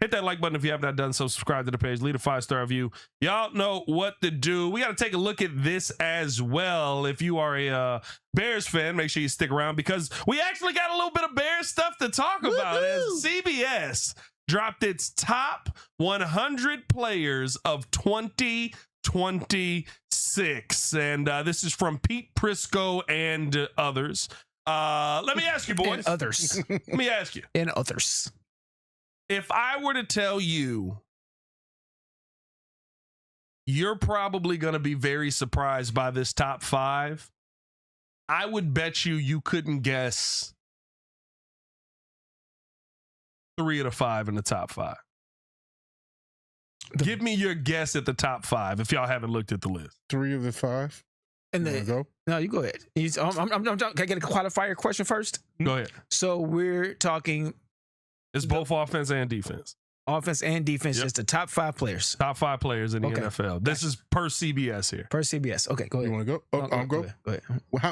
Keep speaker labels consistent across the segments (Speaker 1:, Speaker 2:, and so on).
Speaker 1: Hit that like button if you have not done so. Subscribe to the page. Leave a 5-star review. Y'all know what to do. We got to take a look at this as well. If you are a Bears fan, make sure you stick around because we actually got a little bit of Bears stuff to talk about as CBS dropped its top 100 players of 2026. And this is from Pete Prisco and others. Let me ask you, boys.
Speaker 2: And others.
Speaker 1: Let me ask you.
Speaker 2: And others.
Speaker 1: If I were to tell you, you're probably going to be very surprised by this top 5, I would bet you couldn't guess 3 of the 5 in the top 5. Give me your guess at the top 5 if y'all haven't looked at the list.
Speaker 3: 3 of the 5.
Speaker 2: And
Speaker 3: then go.
Speaker 2: No, you go ahead. Can I get a qualifier question first?
Speaker 1: Go ahead.
Speaker 2: So we're talking.
Speaker 1: It's both offense and defense.
Speaker 2: Offense and defense, just the top 5 players.
Speaker 1: Top 5 players in the NFL. This is per CBS here.
Speaker 2: Per CBS. Okay, go ahead.
Speaker 3: You want to go? Oh, I'll go.
Speaker 2: Go ahead.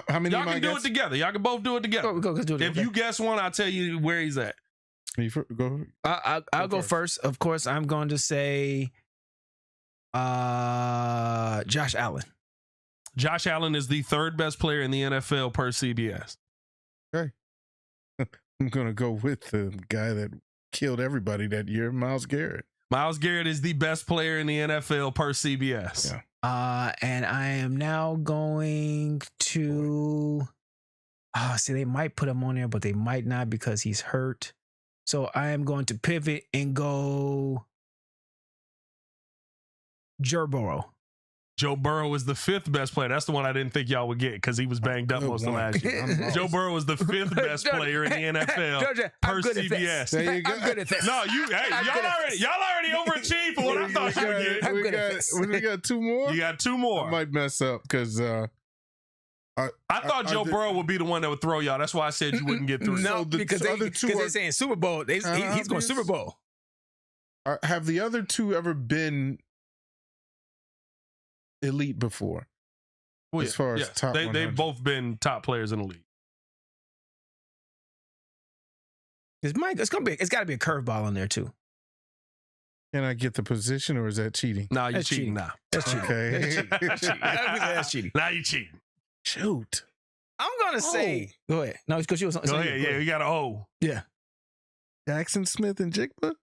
Speaker 3: How many?
Speaker 1: Y'all can do it together. Y'all can both do it together.
Speaker 2: Go, let's do it.
Speaker 1: If you guess one, I'll tell you where he's at.
Speaker 3: Go.
Speaker 2: I'll go first. Of course, I'm going to say Josh Allen.
Speaker 1: Josh Allen is the 3rd best player in the NFL per CBS.
Speaker 3: Okay. I'm going to go with the guy that killed everybody that year, Myles Garrett.
Speaker 1: Myles Garrett is the best player in the NFL per CBS.
Speaker 3: Yeah.
Speaker 2: And I am now going to see, they might put him on there, but they might not because he's hurt. So I am going to pivot and go Joe Burrow.
Speaker 1: Joe Burrow is the 5th best player. That's the one I didn't think y'all would get because he was banged up most of last year. Joe Burrow is the 5th best player in the NFL per CBS.
Speaker 3: There you go.
Speaker 2: I'm good at this.
Speaker 1: No, y'all already overachieved for what I thought you would get.
Speaker 3: We got 2 more.
Speaker 1: You got 2 more.
Speaker 3: I might mess up because
Speaker 1: I thought Joe Burrow would be the one that would throw y'all. That's why I said you wouldn't get 3.
Speaker 2: No, because they're saying Super Bowl. He's going Super Bowl.
Speaker 3: Have the other 2 ever been elite before?
Speaker 1: Well,
Speaker 3: as far as top 100.
Speaker 1: They've both been top players in the league.
Speaker 2: It's got to be a curveball in there too.
Speaker 3: Can I get the position or is that cheating?
Speaker 1: No, you're cheating now.
Speaker 2: That's cheating.
Speaker 3: Okay.
Speaker 2: That's cheating.
Speaker 1: Now you're cheating.
Speaker 3: Shoot.
Speaker 2: I'm gonna say. Go ahead. No, it's because you was.
Speaker 1: Go ahead. Yeah, you got an O.
Speaker 2: Yeah.
Speaker 3: Jackson Smith and Jigba?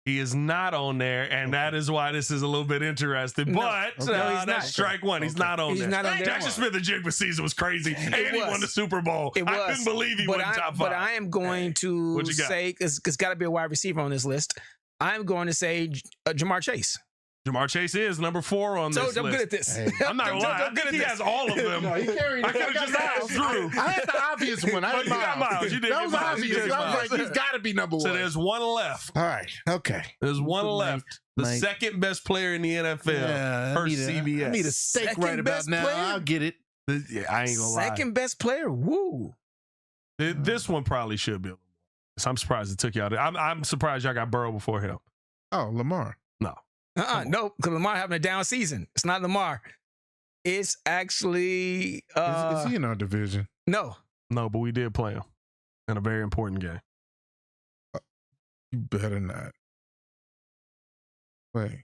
Speaker 1: He is not on there, and that is why this is a little bit interesting. But that's strike 1. He's not on there.
Speaker 2: Not on there.
Speaker 1: Jackson Smith and Jigba season was crazy, and he won the Super Bowl. I couldn't believe he went top 5.
Speaker 2: But I am going to say, it's got to be a wide receiver on this list. I'm going to say Jamar Chase.
Speaker 1: Jamar Chase is number 4 on this list.
Speaker 2: So I'm good at this.
Speaker 1: Hey, I'm not going to lie. I think he has all of them.
Speaker 3: No, he carried
Speaker 1: I could have just asked Drew.
Speaker 3: I had the obvious one. I had Miles.
Speaker 1: You did.
Speaker 3: That was obvious. I was like, he's got to be number 1.
Speaker 1: So there's 1 left.
Speaker 3: All right. Okay.
Speaker 1: There's 1 left. The 2nd best player in the NFL per CBS.
Speaker 3: I need a steak right about now. I'll get it.
Speaker 1: Yeah, I ain't going to lie.
Speaker 2: 2nd best player? Woo.
Speaker 1: This one probably should be a little more. So I'm surprised it took y'all. I'm surprised y'all got Burrow before him.
Speaker 3: Oh, Lamar.
Speaker 1: No.
Speaker 2: No, because Lamar having a down season. It's not Lamar. It's actually
Speaker 3: is he in our division?
Speaker 2: No,
Speaker 1: but we did play him in a very important game.
Speaker 3: You better not. Wait.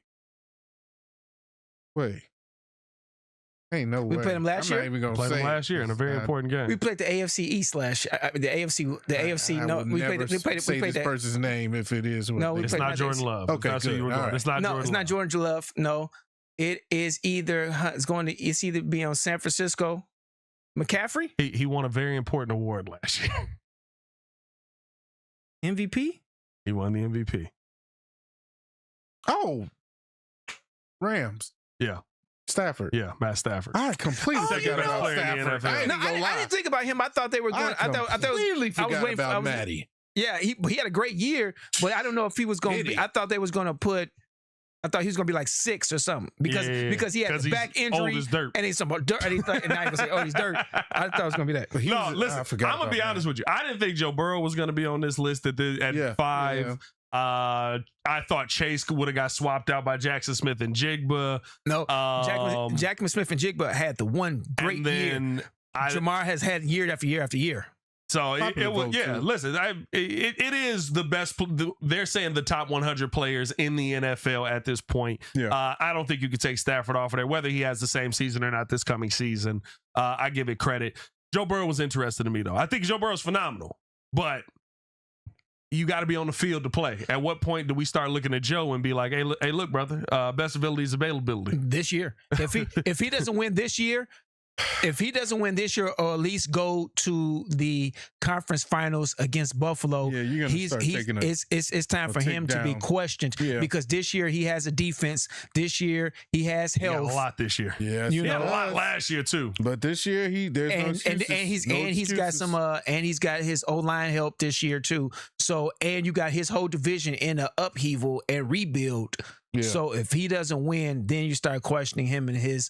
Speaker 3: Ain't no way.
Speaker 2: We played him last year.
Speaker 3: I'm not even gonna
Speaker 1: played him last year in a very important game.
Speaker 2: We played the AFC East the AFC. No, we played
Speaker 3: this person's name if it is.
Speaker 2: No,
Speaker 1: it's not Jordan Love.
Speaker 3: Okay, good.
Speaker 1: It's not.
Speaker 2: No, it's not Jordan Love. No, it is either. It's either be on San Francisco. McCaffrey.
Speaker 1: He won a very important award last year.
Speaker 2: MVP.
Speaker 1: He won the MVP.
Speaker 3: Oh, Rams.
Speaker 1: Yeah.
Speaker 3: Stafford.
Speaker 1: Yeah, Matt Stafford.
Speaker 3: I completely forgot about Stafford.
Speaker 2: I didn't think about him. I thought they were going. I
Speaker 3: completely forgot about Matty.
Speaker 2: Yeah, he had a great year, but I don't know if he was going to be. I thought they was going to put. I thought he was going to be like 6 or something because he had a back injury
Speaker 1: old as dirt.
Speaker 2: And he's some dirt. And now he's going to say, "Oh, he's dirt." I thought it was going to be that.
Speaker 1: No, listen. I'm going to be honest with you. I didn't think Joe Burrow was going to be on this list at 5. Yeah. I thought Chase would have got swapped out by Jackson Smith and Jigba.
Speaker 2: No, Jackson Smith and Jigba had the one great year. Jamar has had year after year after year.
Speaker 1: So it
Speaker 3: Popular
Speaker 1: was,
Speaker 3: vote,
Speaker 1: yeah.
Speaker 3: too.
Speaker 1: Listen, it is the best. They're saying the top 100 players in the NFL at this point.
Speaker 3: Yeah.
Speaker 1: I don't think you could take Stafford off of there, whether he has the same season or not this coming season. I give it credit. Joe Burrow was interested in me though. I think Joe Burrow's phenomenal, but you got to be on the field to play. At what point do we start looking at Joe and be like, hey, look, brother, best ability is availability.
Speaker 2: This year, if he doesn't win this year. If he doesn't win this year, or at least go to the conference finals against Buffalo,
Speaker 3: Yeah, you're gonna start taking
Speaker 2: it's time for him to be questioned because this year he has a defense. This year he has health.
Speaker 1: He got a lot this year.
Speaker 3: Yeah,
Speaker 1: he had a lot last year too.
Speaker 3: But this year there's
Speaker 2: he's got his O-line help this year too. So and you got his whole division in an upheaval and rebuild.
Speaker 3: Yeah.
Speaker 2: So if he doesn't win, then you start questioning him and his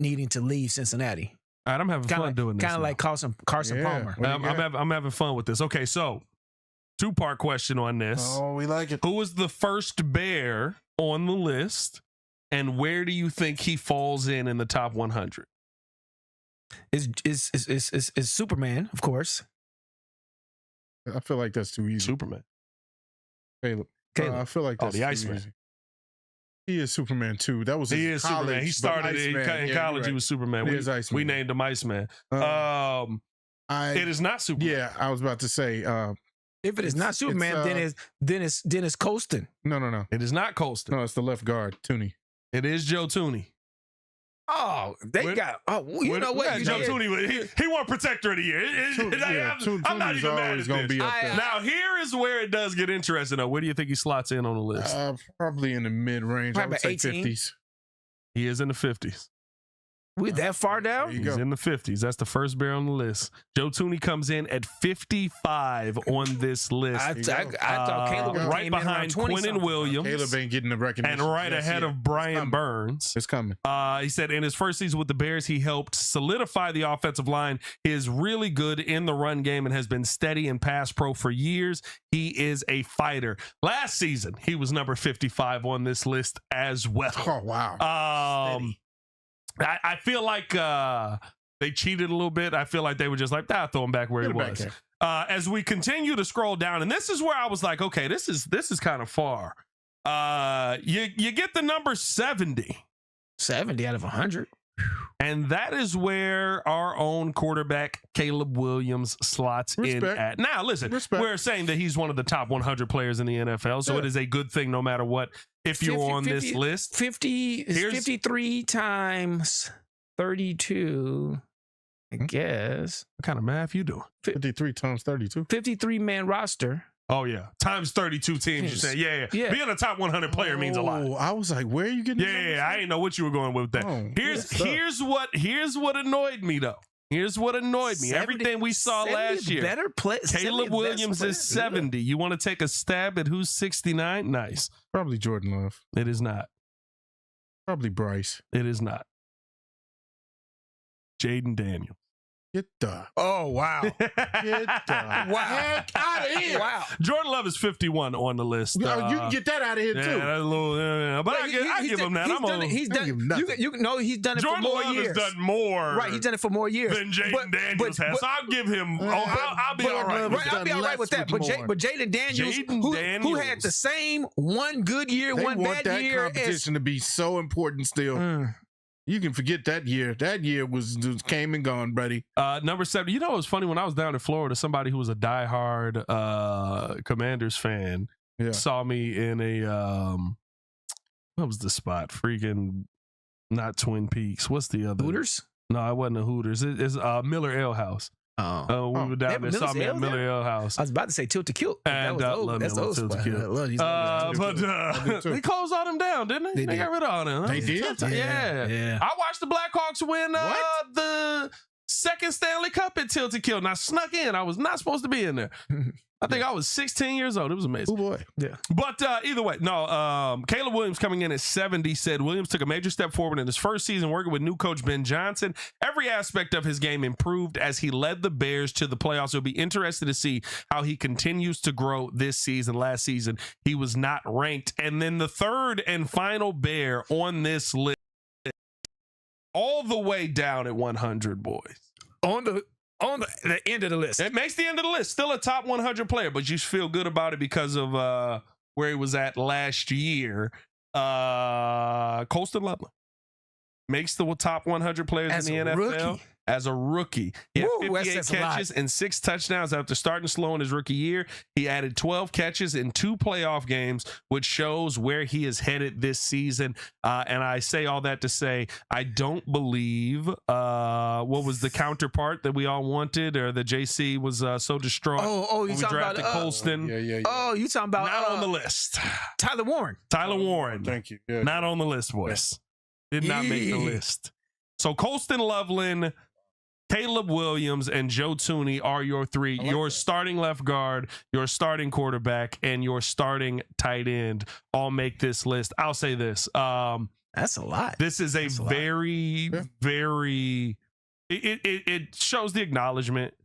Speaker 2: needing to leave Cincinnati.
Speaker 1: All right, I'm having fun doing this.
Speaker 2: Kind of like Carson Palmer.
Speaker 1: I'm having fun with this. Okay, so 2-part question on this.
Speaker 3: Oh, we like it.
Speaker 1: Who was the first Bear on the list, and where do you think he falls in the top 100?
Speaker 2: Is Superman, of course.
Speaker 3: I feel like that's too easy.
Speaker 1: Superman.
Speaker 3: Caleb. I feel like that's
Speaker 1: the
Speaker 3: too
Speaker 1: Iceman.
Speaker 3: easy. He is Superman too. That was
Speaker 1: he
Speaker 3: his
Speaker 1: is
Speaker 3: college,
Speaker 1: Superman. He started in college.
Speaker 3: Right.
Speaker 1: He was Superman. We named him Iceman. It is not Superman.
Speaker 3: Yeah, I was about to say.
Speaker 2: If it is not Superman, then it's Colston.
Speaker 3: No.
Speaker 1: It is not Colston.
Speaker 3: No, it's the left guard, Thuney.
Speaker 1: It is Joe Thuney.
Speaker 2: Oh, you know what?
Speaker 1: Joe Thuney, he won Protector of the Year. I'm not even mad at this. Now, here is where it does get interesting, though. Where do you think he slots in on the list?
Speaker 3: Probably in the mid-range. I would say 50s.
Speaker 1: He is in the 50s.
Speaker 2: We that far down?
Speaker 1: He's in the 50s. That's the first Bear on the list. Joe Thuney comes in at 55 on this list.
Speaker 2: I thought Caleb
Speaker 1: right behind Quinnen Williams.
Speaker 3: Caleb ain't getting the recognition.
Speaker 1: And right ahead of Brian Burns.
Speaker 3: It's coming.
Speaker 1: He said in his first season with the Bears, he helped solidify the offensive line. He is really good in the run game and has been steady in pass pro for years. He is a fighter. Last season, he was number 55 on this list as well.
Speaker 3: Oh, wow.
Speaker 1: I feel like they cheated a little bit. I feel like they were just like, throw him back where he was. As we continue to scroll down, and this is where I was like, okay, this is kind of far. You get the number 70.
Speaker 2: 70 out of 100.
Speaker 1: And that is where our own quarterback, Caleb Williams, slots in at. Now, listen, we're saying that he's one of the top 100 players in the NFL, so it is a good thing no matter what if you're on this list.
Speaker 2: 53 times 32, I guess.
Speaker 1: What kind of math you doing?
Speaker 3: 53 times 32.
Speaker 2: 53-man roster.
Speaker 1: Oh, yeah. Times 32 teams, you say. Yeah. Being a top 100 player means a lot.
Speaker 3: I was like, where are you getting
Speaker 1: I didn't know what you were going with that. Here's what annoyed me, though. Here's what annoyed me. Everything we saw last year. Caleb Williams is 70. You want to take a stab at who's 69? Nice.
Speaker 3: Probably Jordan Love.
Speaker 1: It is not.
Speaker 3: Probably Bryce.
Speaker 1: It is not. Jaden Daniels.
Speaker 3: Get the.
Speaker 2: Oh, wow.
Speaker 3: Get the.
Speaker 2: Wow.
Speaker 3: Heck out of here.
Speaker 2: Wow.
Speaker 1: Jordan Love is 51 on the list.
Speaker 3: You can get that out of here, too.
Speaker 1: That's a little, but I give him that.
Speaker 2: He's done it
Speaker 1: Jordan
Speaker 2: for more
Speaker 1: Love
Speaker 2: years.
Speaker 1: has done more.
Speaker 2: Right, he's done it for more years
Speaker 1: than Jaden Daniels has. So I'll give him. I'll be all right.
Speaker 2: I'll be all right with that. But Jaden Daniels, who had the same one good year, one bad year.
Speaker 3: They want that competition to be so important still. You can forget that year. That year was came and gone, buddy.
Speaker 1: Number 7. You know, it was funny when I was down in Florida. Somebody who was a diehard Commanders fan saw me in a what was the spot? Freaking not Twin Peaks. What's the other?
Speaker 2: Hooters?
Speaker 1: No, it wasn't a Hooters. It's Miller Ale House. We were down there, saw me at Miller Ale House.
Speaker 2: I was about to say Tilt to Kilt.
Speaker 1: And that's Tilt to Kilt. But they closed all them down, didn't they? They got rid of all them.
Speaker 3: They did?
Speaker 1: Yeah. I watched the Blackhawks win the second Stanley Cup at Tilt to Kilt. And I snuck in. I was not supposed to be in there. I think I was 16 years old. It was amazing.
Speaker 3: Oh, boy.
Speaker 1: Yeah. But either way, no, Caleb Williams coming in at 70 said Williams took a major step forward in his first season working with new coach Ben Johnson. Every aspect of his game improved as he led the Bears to the playoffs. It'll be interesting to see how he continues to grow this season. Last season, he was not ranked. And then the third and final Bear on this list, all the way down at 100, boys.
Speaker 2: On the end of the list.
Speaker 1: It makes the end of the list. Still a top 100 player, but you feel good about it because of where he was at last year. Colston Loveland makes the top 100 players
Speaker 2: As
Speaker 1: in the
Speaker 2: a
Speaker 1: NFL.
Speaker 2: rookie.
Speaker 1: As a rookie. He had
Speaker 2: Woo, that
Speaker 1: 58
Speaker 2: says a lot.
Speaker 1: catches and 6 touchdowns after starting slow in his rookie year. He added 12 catches in 2 playoff games, which shows where he is headed this season. And I say all that to say, I don't believe what was the counterpart that we all wanted, or that JC was so distraught
Speaker 2: Oh,
Speaker 1: when
Speaker 2: you
Speaker 1: we
Speaker 2: talking
Speaker 1: drafted
Speaker 2: about
Speaker 1: Colston.
Speaker 3: Yeah.
Speaker 2: Oh, you talking about
Speaker 1: Not on the list.
Speaker 2: Tyler Warren.
Speaker 1: Tyler Warren.
Speaker 3: Thank you. Yeah.
Speaker 1: Not on the list, boys. Did not make the
Speaker 2: Yeah.
Speaker 1: list. So Colston Loveland, Caleb Williams, and Joe Thuney are your 3. Your starting left guard, your starting quarterback, and your starting tight end all make this list. I'll say this.
Speaker 2: That's a lot.
Speaker 1: This is
Speaker 2: That's a lot.
Speaker 1: very it shows the acknowledgement,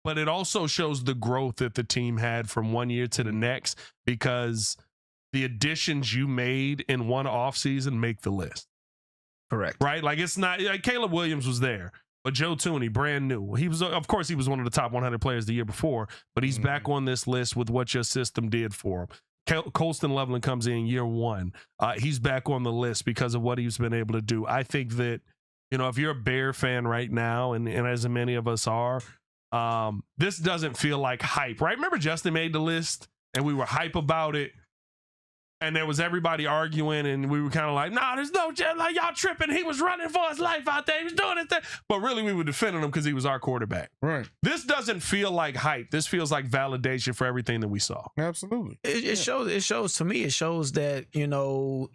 Speaker 1: but it also shows the growth that the team had from one year to the next, because the additions you made in one offseason make the list.
Speaker 2: Correct.
Speaker 1: Right? Like, it's not like Caleb Williams was there, but Joe Thuney, brand new. He was, of course, he was one of the top 100 players the year before, but he's back on this list with what your system did for him. Colston Loveland comes in year 1. He's back on the list because of what he's been able to do. I think that, if you're a Bear fan right now, and as many of us are, this doesn't feel like hype, right? Remember Justin made the list and we were hype about it, and there was everybody arguing, and we were kind of like, nah, there's no, like, y'all tripping. He was running for his life out there. He was doing his thing. But really, we were defending him because he was our quarterback.
Speaker 3: Right.
Speaker 1: This doesn't feel like hype. This feels like validation for everything that we saw.
Speaker 3: Absolutely.
Speaker 2: It shows to me. It shows that the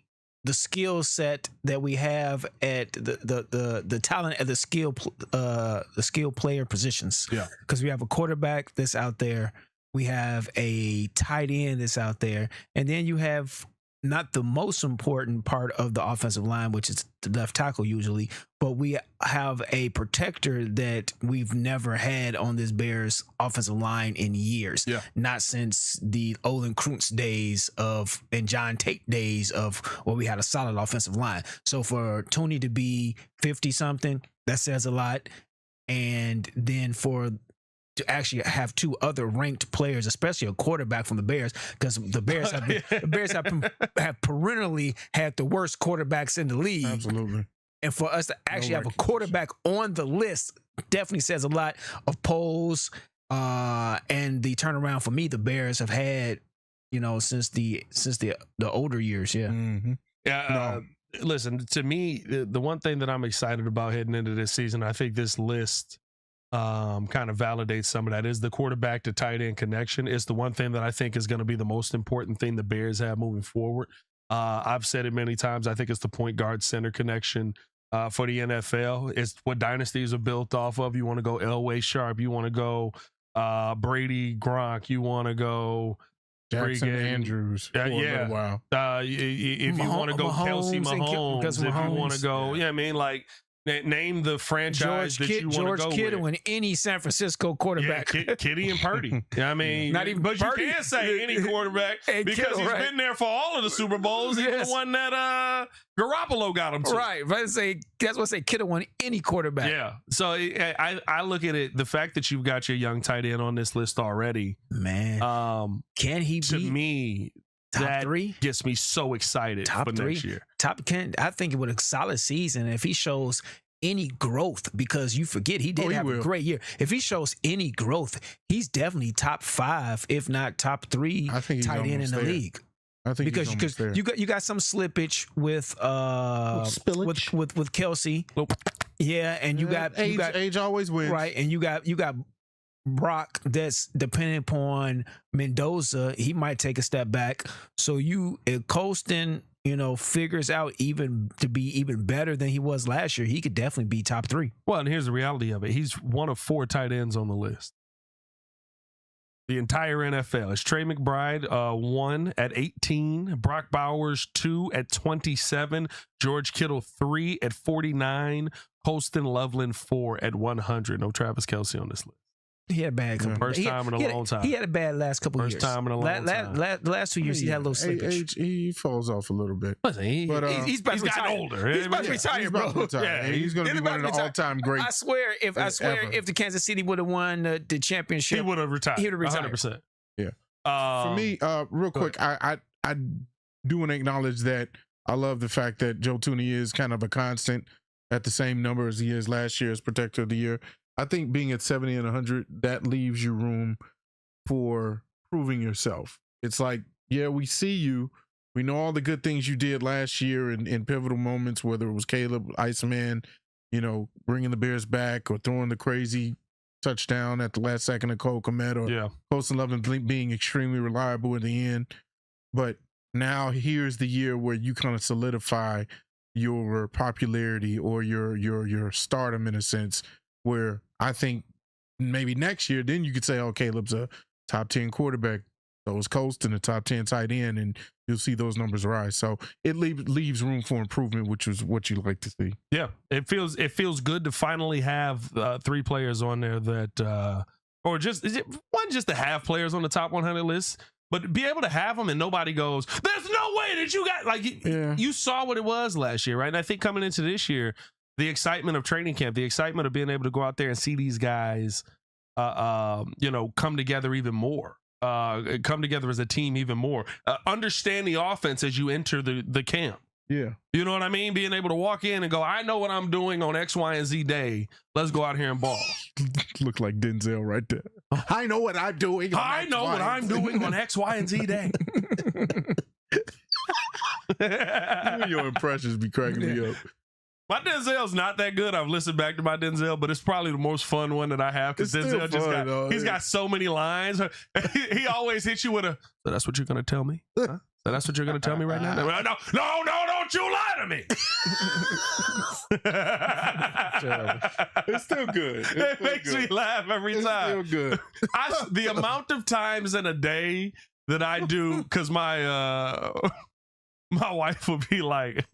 Speaker 2: skill set that we have at the talent at the skill player positions.
Speaker 1: Yeah.
Speaker 2: Because we have a quarterback that's out there. We have a tight end that's out there. And then you have not the most important part of the offensive line, which is the left tackle usually, but we have a protector that we've never had on this Bears offensive line in years.
Speaker 1: Yeah.
Speaker 2: Not since the Olin Krantz days and John Tate days of where we had a solid offensive line. So for Thuney to be 50-something, that says a lot. And then to actually have 2 other ranked players, especially a quarterback from the Bears, because the Bears have perennially had the worst quarterbacks in the league.
Speaker 3: Absolutely.
Speaker 2: And for us to actually have a quarterback on the list definitely says a lot of polls and the turnaround for me the Bears have had, since the older years. Yeah.
Speaker 3: Mm-hmm.
Speaker 1: Yeah. Listen, to me, the one thing that I'm excited about heading into this season, I think this list kind of validates some of that, is the quarterback to tight end connection. It's the one thing that I think is going to be the most important thing the Bears have moving forward. I've said it many times. I think it's the point guard center connection for the NFL. It's what dynasties are built off of. You want to go Elway Sharp. You want to go Brady Gronk. You want to go
Speaker 3: Jackson Andrews.
Speaker 1: Yeah.
Speaker 3: Wow.
Speaker 1: If you want to go Kelsey Mahomes, if you want to go, like, name the franchise that you want to go
Speaker 2: George Kittle
Speaker 1: with.
Speaker 2: and any San Francisco quarterback.
Speaker 1: Yeah, Kitty and Purdy. I mean,
Speaker 2: not even
Speaker 1: but
Speaker 2: Purdy.
Speaker 1: you can't say any quarterback
Speaker 2: And
Speaker 1: because
Speaker 2: Kittle,
Speaker 1: he's
Speaker 2: right.
Speaker 1: been there for all of the Super Bowls. He's the one that Garoppolo got him to.
Speaker 2: Right. That's what I say. Kittle won any quarterback.
Speaker 1: Yeah. So I look at it, the fact that you've got your young tight end on this list already.
Speaker 2: Man. Can he
Speaker 1: to
Speaker 2: be
Speaker 1: me,
Speaker 2: top
Speaker 1: that
Speaker 2: 3?
Speaker 1: gets me so excited
Speaker 2: Top
Speaker 1: for
Speaker 2: 3?
Speaker 1: next year.
Speaker 2: I think it would a solid season if he shows any growth, because you forget he did have a great year. If he shows any growth, he's definitely top 5, if not top 3 tight end in the league.
Speaker 3: I think
Speaker 2: because you got some slippage with with Kelsey. Yeah, and you got
Speaker 3: age always wins.
Speaker 2: Right, and you got Brock that's depending upon Mendoza, he might take a step back. So if Colston, figures out even to be even better than he was last year, he could definitely be top 3.
Speaker 1: Well, and here's the reality of it. He's one of 4 tight ends on the list. The entire NFL. It's Trey McBride, 1 at 18. Brock Bowers, 2 at 27. George Kittle, 3 at 49. Colston Loveland, 4 at 100. No Travis Kelce on this list.
Speaker 2: He had a bad couple.
Speaker 1: First time in a long time.
Speaker 2: He had a bad last couple
Speaker 1: First
Speaker 2: years.
Speaker 1: time in a long time.
Speaker 2: The last 2 years, he had a little slippage.
Speaker 3: He falls off a little bit.
Speaker 1: Listen,
Speaker 2: He's gotten older. He's about to retire, bro.
Speaker 3: Yeah, he's going to be one of the all-time greats.
Speaker 2: I swear, if the Kansas City would have won the championship,
Speaker 1: he would have retired.
Speaker 2: He would have retired.
Speaker 1: 100%.
Speaker 3: Yeah. For me, real quick, I do want to acknowledge that I love the fact that Joe Thuney is kind of a constant at the same number as he is last year as Protector of the Year. I think being at 70 and 100, that leaves you room for proving yourself. It's like, yeah, we see you. We know all the good things you did last year in pivotal moments, whether it was Caleb, Iceman, bringing the Bears back or throwing the crazy touchdown at the last second of Cole Kmet or Colston Loveland being extremely reliable in the end. But now here's the year where you kind of solidify your popularity or your stardom in a sense, where I think maybe next year, then you could say, oh, Caleb's a top 10 quarterback. So is Colston a top 10 tight end, and you'll see those numbers rise. So it leaves room for improvement, which is what you like to see.
Speaker 1: Yeah, it feels good to finally have 3 players on there that, or just to have players on the top 100 list, but be able to have them and nobody goes, there's no way that you got, you saw what it was last year, right? And I think coming into this year, the excitement of training camp, the excitement of being able to go out there and see these guys, come together even more, come together as a team even more, understand the offense as you enter the camp.
Speaker 3: Yeah.
Speaker 1: You know what I mean? Being able to walk in and go, I know what I'm doing on X, Y, and Z day. Let's go out here and ball.
Speaker 3: Look like Denzel right there. I know what I'm doing.
Speaker 1: I know what I'm doing on X, Y, and Z day.
Speaker 3: Your impressions be cracking me up.
Speaker 1: My Denzel's not that good. I've listened back to my Denzel, but it's probably the most fun one that I have because Denzel he's got so many lines. He always hits you with a, so that's what you're going to tell me? Huh? So that's what you're going to tell me right now? No, don't you lie to me.
Speaker 3: It's still good.
Speaker 1: It makes me laugh every time.
Speaker 3: It's still good.
Speaker 1: The amount of times in a day that I do, because my wife will be like,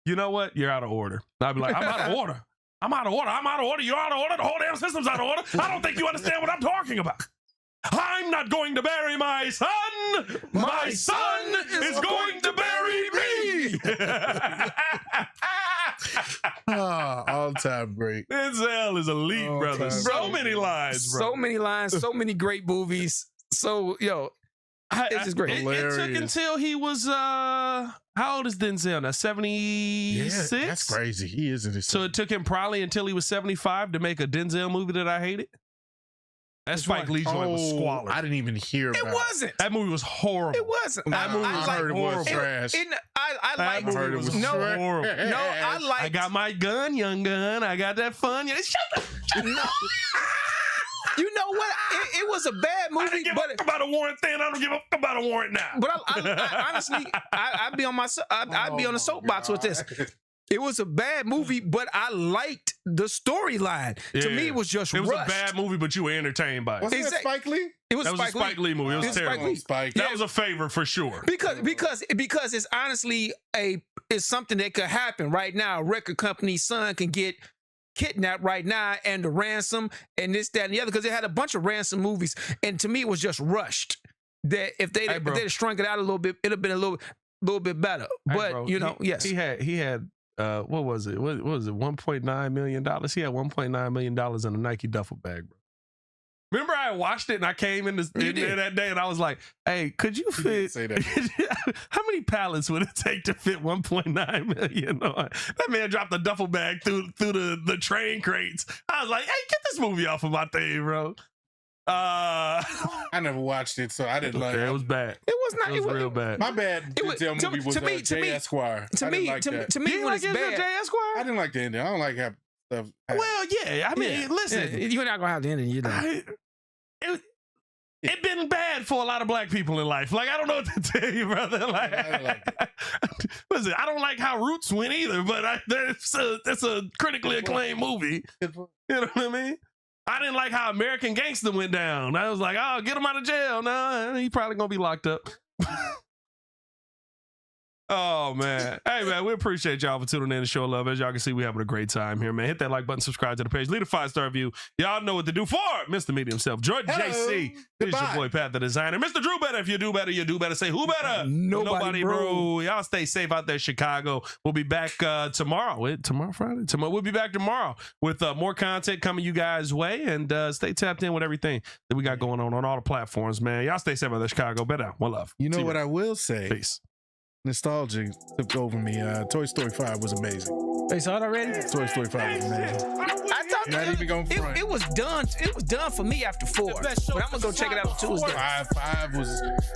Speaker 1: you know what? You're out of order. I'd be like, I'm out of order. I'm out of order. I'm out of order. You're out of order. The whole damn system's out of order. I don't think you understand what I'm talking about. I'm not going to bury my son. My son is going to bury me.
Speaker 3: All-time great.
Speaker 1: Denzel is elite, brother. So many lines, bro.
Speaker 2: So many lines, so many great movies. So, it's just great.
Speaker 1: It took until he was, how old is Denzel now? 76?
Speaker 3: Yeah, that's crazy. He is in his.
Speaker 1: So it took him probably until he was 75 to make a Denzel movie that I hated. That Spike Lee joint was squalor.
Speaker 3: I didn't even hear about
Speaker 2: it. Wasn't.
Speaker 1: That movie was horrible.
Speaker 2: It wasn't.
Speaker 3: I heard it was trash.
Speaker 2: I liked
Speaker 1: it. Was horrible.
Speaker 2: No, I liked.
Speaker 1: I got my gun, young gun. I got that fun. Shut the.
Speaker 2: No. You know what? It was a bad movie.
Speaker 1: I didn't give a fuck about a warrant then. I don't give a fuck about a warrant now.
Speaker 2: But I honestly, I'd be on the soapbox with this. It was a bad movie, but I liked the storyline. Yeah. To me, it was just rushed.
Speaker 1: It was a bad movie, but you were entertained by it.
Speaker 3: Wasn't that Spike Lee?
Speaker 2: It was
Speaker 1: a Spike Lee movie. It was terrible. That was a favor for sure.
Speaker 2: Because it's honestly it's something that could happen right now. A record company's son can get kidnapped right now, and the ransom and this, that, and the other, because they had a bunch of ransom movies, and to me it was just rushed. That if they'd have shrunk it out a little bit, it'd have been a little bit better. But yes,
Speaker 1: he had what was it? What was it? $1.9 million. He had $1.9 million in a Nike duffel bag, bro. Remember, I watched it and I came in there that day and I was like, "Hey, could you fit?
Speaker 3: Say that.
Speaker 1: How many pallets would it take to fit 1.9 million?" That man dropped a duffel bag through the train crates. I was like, "Hey, get this movie off of my thing, bro."
Speaker 3: I never watched it, so I didn't like it.
Speaker 1: It was bad.
Speaker 2: It was not.
Speaker 1: It was real bad.
Speaker 3: My bad. Denzel movie was J. Esquire.
Speaker 2: To me, when it's bad,
Speaker 1: J. Esquire.
Speaker 3: I didn't like the ending. I don't like how stuff.
Speaker 1: Well, yeah. I mean, listen,
Speaker 2: you're not gonna have the ending. You know.
Speaker 1: It been bad for a lot of black people in life. Like, I don't know what to tell you, brother. Like, listen, I don't like how Roots went either, but that's a critically acclaimed movie. You know what I mean? I didn't like how American Gangster went down. I was like, oh, get him out of jail. No, he probably gonna be locked up. Oh, man. Hey, man, we appreciate y'all for tuning in to show love. As y'all can see, we having a great time here, man. Hit that like button, subscribe to the page, leave a 5-star review. Y'all know what to do for Mr. Media himself. Jordan JC. This is your boy, Pat the Designer. Mr. Drew Better. If you do better, you do better. Say, who better?
Speaker 2: Nobody, bro.
Speaker 1: Y'all stay safe out there, Chicago. We'll be back tomorrow. Tomorrow, Friday? Tomorrow. We'll be back tomorrow with more content coming you guys' way. And stay tapped in with everything that we got going on all the platforms, man. Y'all stay safe out there, Chicago. Better. One love.
Speaker 3: You know what I will say?
Speaker 1: Peace.
Speaker 3: Nostalgia took over me. Toy Story 5 was amazing.
Speaker 2: They saw it already?
Speaker 3: Toy Story 5 was amazing.
Speaker 2: I thought
Speaker 3: Not even going front.
Speaker 2: it was done. It was done for me after 4. But I'm gonna go check it out Tuesday.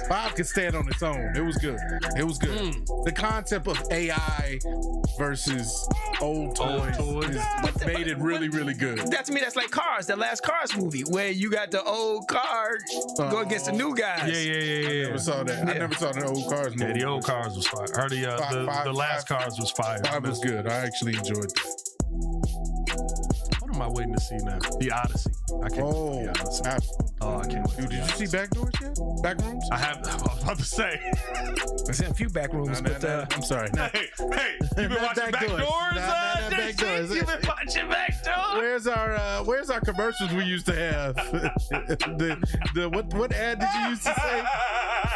Speaker 3: Five could stand on its own. It was good. It was good. The concept of AI versus old toys made it really, really good.
Speaker 2: That to me, that's like Cars, the last Cars movie, where you got the old car go against the new guys.
Speaker 1: Yeah.
Speaker 3: I never saw that. I never saw the old Cars movie.
Speaker 1: Yeah, the old Cars was fire. Or the last Cars was fire.
Speaker 3: 5 was good. I actually enjoyed it.
Speaker 1: What am I waiting to see now? The Odyssey. I can't wait for the Odyssey. I can't wait.
Speaker 3: Dude, did you see Backdoors yet? Backrooms?
Speaker 1: I was about to say.
Speaker 2: I've seen a few back rooms, but
Speaker 3: I'm sorry.
Speaker 1: Hey, you've been watching Backdoors?
Speaker 3: Backdoors.
Speaker 1: You've been watching Backdoors?
Speaker 3: Where's our commercials we used to have? What ad did you used to say?